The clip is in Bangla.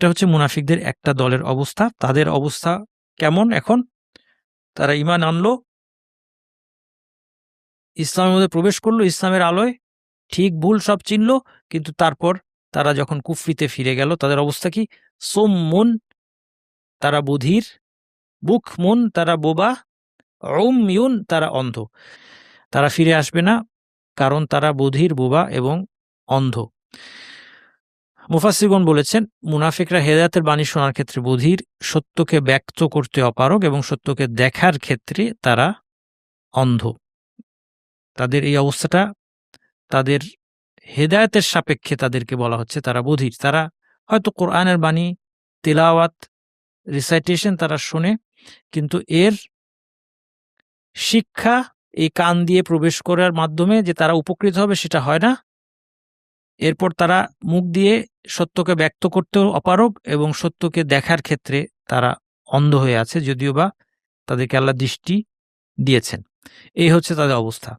একটা হচ্ছে মুনাফিকদের একটা দলের অবস্থা। তাদের অবস্থা কেমন এখন? তারা ঈমান আনলো, ইসলামের মধ্যে প্রবেশ করলো, ইসলামের আলোয় ঠিক ভুল সব চিনল, কিন্তু তারপর তারা যখন কুফরিতে ফিরে গেল তাদের অবস্থা কি? সুম্মুন, তারা বধির, বুকমুন, তারা বোবা, উময়ুন, তারা অন্ধ। তারা ফিরে আসবে না, কারণ তারা বধির, বোবা এবং অন্ধ। মুফাসসিরগণ বলেছেন, মুনাফিকরা হেদায়েতের বাণী শোনার ক্ষেত্রে বধির, সত্যকে ব্যক্ত করতে অপারগ এবং সত্যকে দেখার ক্ষেত্রে তারা অন্ধ। তাদের এই অবস্থাটা তাদের হেদায়েতের সাপেক্ষে তাদেরকে বলা হচ্ছে তারা বধির। তারা হয়তো কোরআনের বাণী, তিলাওয়াত, রিসাইটেশন তারা শোনে, কিন্তু এর শিক্ষা এই কান দিয়ে প্রবেশ করার মাধ্যমে যে তারা উপকৃত হবে সেটা হয় না। এরপর তারা মুখ দিয়ে সত্যকে ব্যক্ত করতেও অপারগ এবং সত্যকে দেখার ক্ষেত্রে তারা অন্ধ হয়ে আছে, যদিও বা তাদেরকে আল্লাহ দৃষ্টি দিয়েছেন। এই হচ্ছে তাদের অবস্থা।